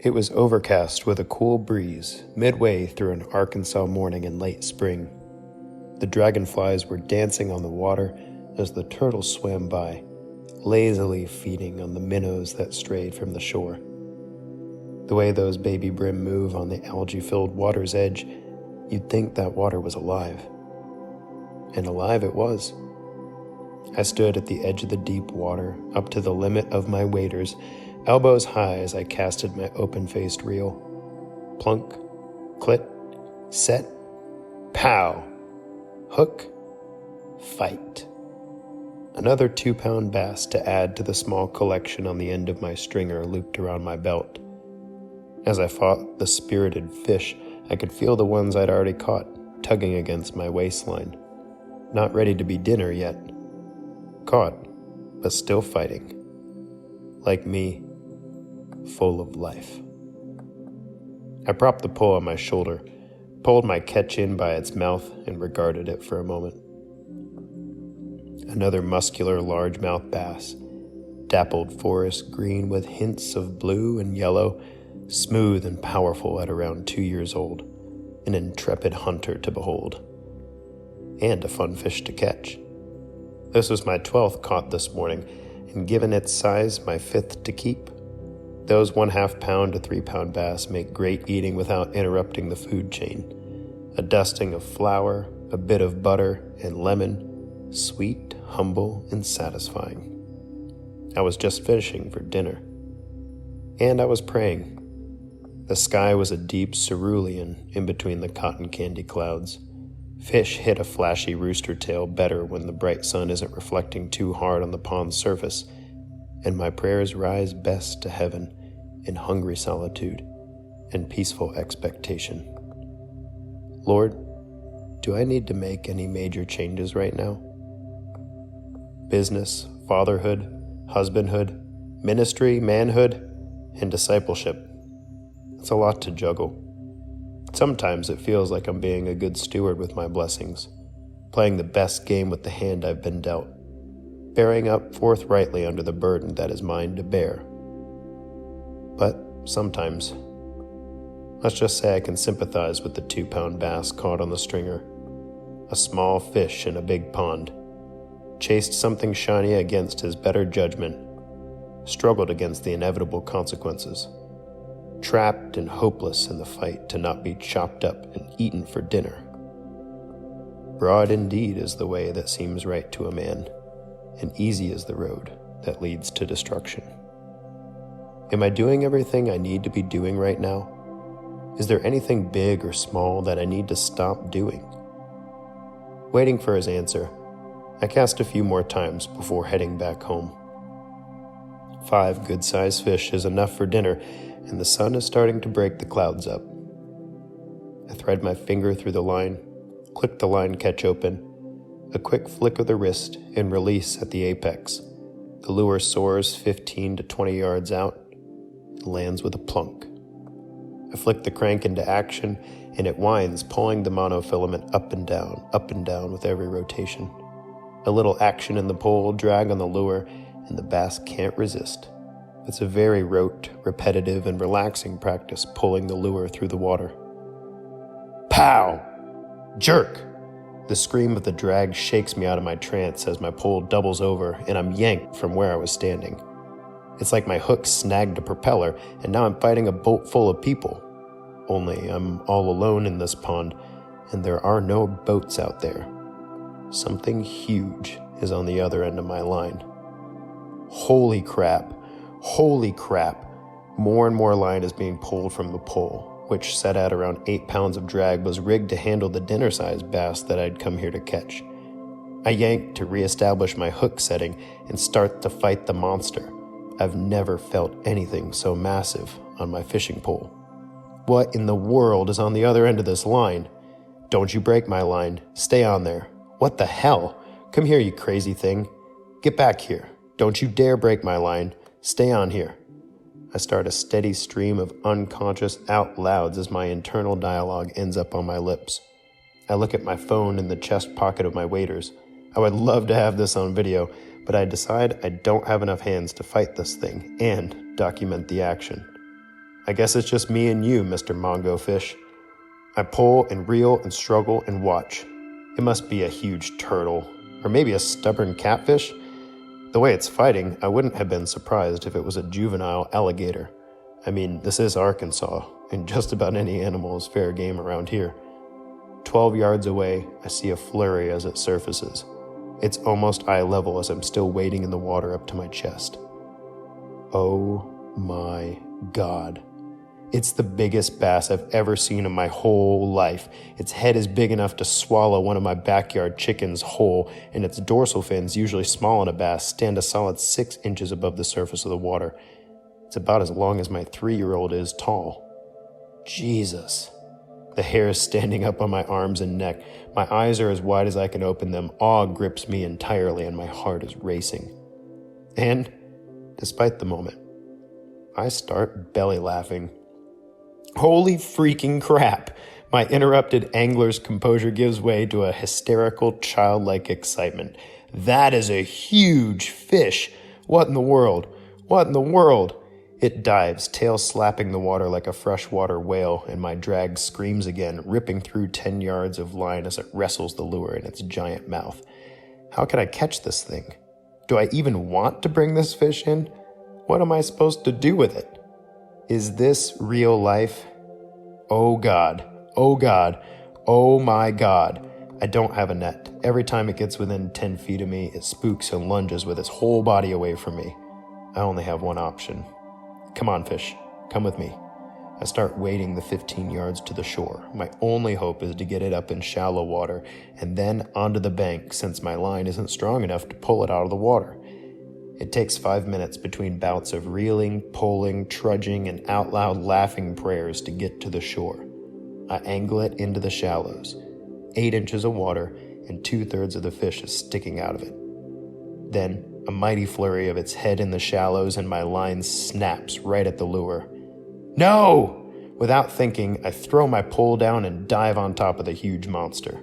It was overcast with a cool breeze, midway through an Arkansas morning in late spring. The dragonflies were dancing on the water as the turtles swam by, lazily feeding on the minnows that strayed from the shore. The way those baby brim move on the algae-filled water's edge, you'd think that water was alive. And alive it was. I stood at the edge of the deep water, up to the limit of my waders, elbows high as I casted my open-faced reel. Plunk, clit, set, pow, hook, fight. Another 2-pound bass to add to the small collection on the end of my stringer looped around my belt. As I fought the spirited fish, I could feel the ones I'd already caught tugging against my waistline. Not ready to be dinner yet. Caught, but still fighting. Like me, full of life. I propped the pole on my shoulder, pulled my catch in by its mouth, and regarded it for a moment. Another muscular largemouth bass, dappled forest green with hints of blue and yellow, smooth and powerful at around 2 years old, an intrepid hunter to behold. And a fun fish to catch. This was my 12th caught this morning, and given its size, my 5th to keep. Those 1/2 pound to 3-pound bass make great eating without interrupting the food chain. A dusting of flour, a bit of butter, and lemon, sweet, humble, and satisfying. I was just finishing for dinner. And I was praying. The sky was a deep cerulean in between the cotton candy clouds. Fish hit a flashy rooster tail better when the bright sun isn't reflecting too hard on the pond's surface, and my prayers rise best to heaven in hungry solitude and peaceful expectation. Lord, do I need to make any major changes right now? Business, fatherhood, husbandhood, ministry, manhood, and discipleship. It's a lot to juggle. Sometimes it feels like I'm being a good steward with my blessings, playing the best game with the hand I've been dealt, bearing up forthrightly under the burden that is mine to bear. But sometimes, let's just say I can sympathize with the 2-pound bass caught on the stringer, a small fish in a big pond, chased something shiny against his better judgment, struggled against the inevitable consequences, trapped and hopeless in the fight to not be chopped up and eaten for dinner. Broad indeed is the way that seems right to a man, and easy is the road that leads to destruction. Am I doing everything I need to be doing right now? Is there anything big or small that I need to stop doing? Waiting for his answer, I cast a few more times before heading back home. 5 good-sized fish is enough for dinner, and the sun is starting to break the clouds up. I thread my finger through the line, click the line catch open, a quick flick of the wrist and release at the apex. The lure soars 15 to 20 yards out and lands with a plunk. I flick the crank into action, and it winds, pulling the monofilament up and down with every rotation. A little action in the pole, drag on the lure, and the bass can't resist. It's a very rote, repetitive, and relaxing practice pulling the lure through the water. Pow! Jerk! The scream of the drag shakes me out of my trance as my pole doubles over and I'm yanked from where I was standing. It's like my hook snagged a propeller and now I'm fighting a boat full of people. Only I'm all alone in this pond and there are no boats out there. Something huge is on the other end of my line. Holy crap! Holy crap! More and more line is being pulled from the pole, which, set at around 8 pounds of drag, was rigged to handle the dinner-sized bass that I'd come here to catch. I yank to reestablish my hook setting and start to fight the monster. I've never felt anything so massive on my fishing pole. What in the world is on the other end of this line? Don't you break my line. Stay on there. What the hell? Come here, you crazy thing. Get back here. Don't you dare break my line. Stay on here. I start a steady stream of unconscious out louds as my internal dialogue ends up on my lips. I look at my phone in the chest pocket of my waders. I would love to have this on video, but I decide I don't have enough hands to fight this thing and document the action. I guess it's just me and you, Mr. Mongo Fish. I pull and reel and struggle and watch. It must be a huge turtle, or maybe a stubborn catfish. The way it's fighting, I wouldn't have been surprised if it was a juvenile alligator. I mean, this is Arkansas, and just about any animal is fair game around here. 12 yards away, I see a flurry as it surfaces. It's almost eye level as I'm still wading in the water up to my chest. Oh my God. It's the biggest bass I've ever seen in my whole life. Its head is big enough to swallow one of my backyard chickens whole, and its dorsal fins, usually small in a bass, stand a solid 6 inches above the surface of the water. It's about as long as my 3-year-old is tall. Jesus. The hair is standing up on my arms and neck. My eyes are as wide as I can open them. Awe grips me entirely, and my heart is racing. And, despite the moment, I start belly laughing. Holy freaking crap! My interrupted angler's composure gives way to a hysterical, childlike excitement. That is a huge fish! What in the world? What in the world? It dives, tail slapping the water like a freshwater whale, and my drag screams again, ripping through 10 yards of line as it wrestles the lure in its giant mouth. How can I catch this thing? Do I even want to bring this fish in? What am I supposed to do with it? Is this real life? Oh God, oh God, oh my God. I don't have a net. Every time it gets within 10 feet of me, it spooks and lunges with its whole body away from me. I only have one option. Come on, fish, come with me. I start wading the 15 yards to the shore. My only hope is to get it up in shallow water and then onto the bank, since my line isn't strong enough to pull it out of the water. It takes 5 minutes between bouts of reeling, pulling, trudging, and out loud laughing prayers to get to the shore. I angle it into the shallows. 8 inches of water, and 2/3 of the fish is sticking out of it. Then, a mighty flurry of its head in the shallows, and my line snaps right at the lure. No! Without thinking, I throw my pole down and dive on top of the huge monster.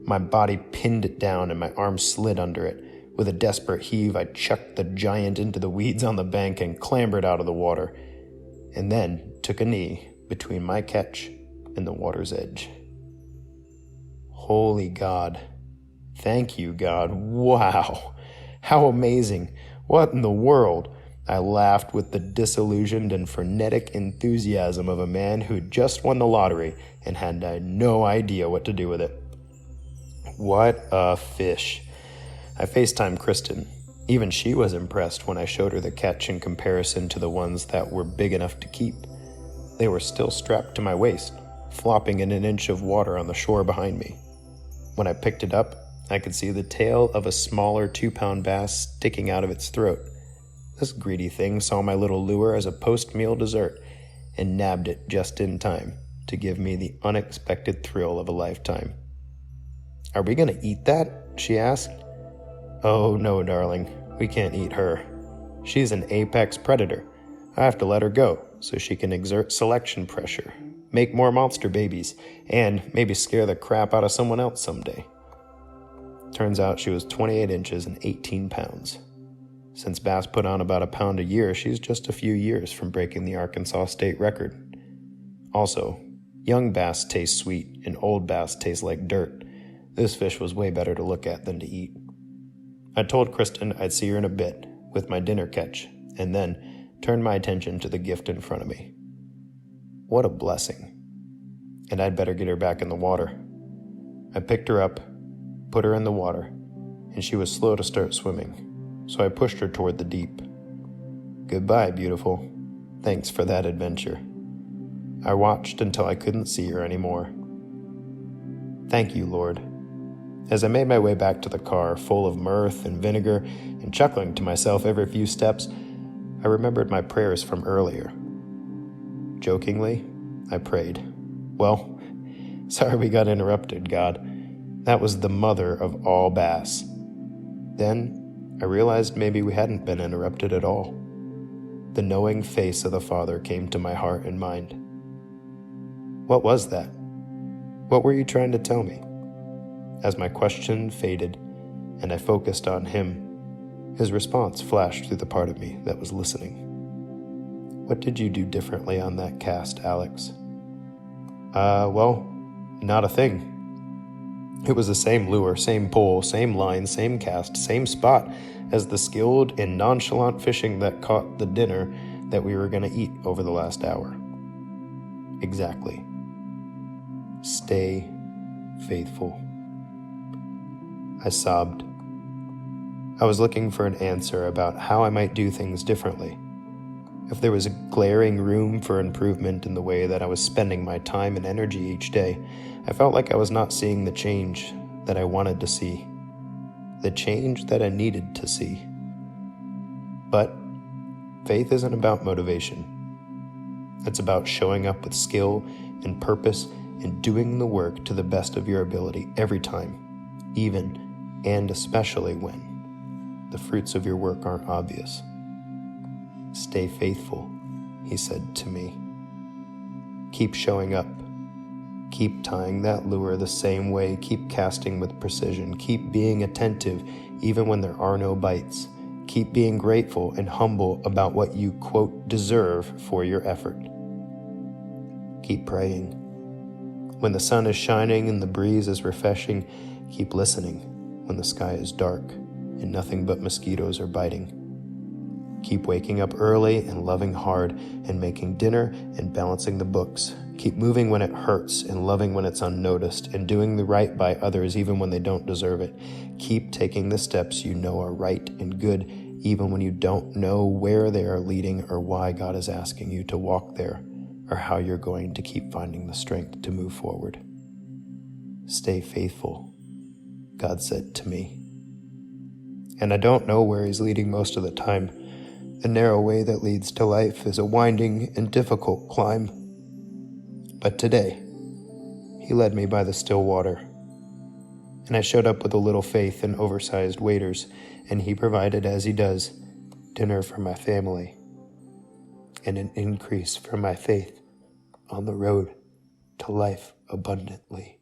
My body pinned it down, and my arm slid under it. With a desperate heave, I chucked the giant into the weeds on the bank and clambered out of the water, and then took a knee between my catch and the water's edge. Holy God. Thank you, God. Wow. How amazing. What in the world? I laughed with the disillusioned and frenetic enthusiasm of a man who'd just won the lottery and had no idea what to do with it. What a fish. I FaceTimed Kristen. Even she was impressed when I showed her the catch in comparison to the ones that were big enough to keep. They were still strapped to my waist, flopping in an inch of water on the shore behind me. When I picked it up, I could see the tail of a smaller 2-pound bass sticking out of its throat. This greedy thing saw my little lure as a post-meal dessert and nabbed it just in time to give me the unexpected thrill of a lifetime. Are we going to eat that? She asked. Oh no, darling, we can't eat her. She's an apex predator. I have to let her go so she can exert selection pressure, make more monster babies, and maybe scare the crap out of someone else someday. Turns out she was 28 inches and 18 pounds. Since bass put on about a pound a year, she's just a few years from breaking the Arkansas state record. Also, young bass taste sweet and old bass taste like dirt. This fish was way better to look at than to eat. I told Kristen I'd see her in a bit with my dinner catch, and then turned my attention to the gift in front of me. What a blessing. And I'd better get her back in the water. I picked her up, put her in the water, and she was slow to start swimming, so I pushed her toward the deep. Goodbye, beautiful. Thanks for that adventure. I watched until I couldn't see her anymore. Thank you, Lord. As I made my way back to the car, full of mirth and vinegar, and chuckling to myself every few steps, I remembered my prayers from earlier. Jokingly, I prayed, "Well, sorry we got interrupted, God. That was the mother of all bass." Then I realized maybe we hadn't been interrupted at all. The knowing face of the Father came to my heart and mind. What was that? What were you trying to tell me? As my question faded and I focused on him, his response flashed through the part of me that was listening. What did you do differently on that cast, Alex? Well, not a thing. It was the same lure, same pole, same line, same cast, same spot as the skilled and nonchalant fishing that caught the dinner that we were going to eat over the last hour. Exactly. Stay faithful. I sobbed. I was looking for an answer about how I might do things differently. If there was a glaring room for improvement in the way that I was spending my time and energy each day, I felt like I was not seeing the change that I wanted to see, the change that I needed to see. But faith isn't about motivation. It's about showing up with skill and purpose and doing the work to the best of your ability every time, even and especially when the fruits of your work aren't obvious. Stay faithful, he said to me. Keep showing up. Keep tying that lure the same way. Keep casting with precision. Keep being attentive even when there are no bites. Keep being grateful and humble about what you, quote, deserve for your effort. Keep praying. When the sun is shining and the breeze is refreshing, keep listening when the sky is dark and nothing but mosquitoes are biting. Keep waking up early and loving hard and making dinner and balancing the books. Keep moving when it hurts and loving when it's unnoticed and doing the right by others even when they don't deserve it. Keep taking the steps you know are right and good even when you don't know where they are leading or why God is asking you to walk there or how you're going to keep finding the strength to move forward. Stay faithful, God said to me. And I don't know where he's leading most of the time. The narrow way that leads to life is a winding and difficult climb. But today, he led me by the still water. And I showed up with a little faith and oversized waiters, and he provided, as he does, dinner for my family and an increase for my faith on the road to life abundantly.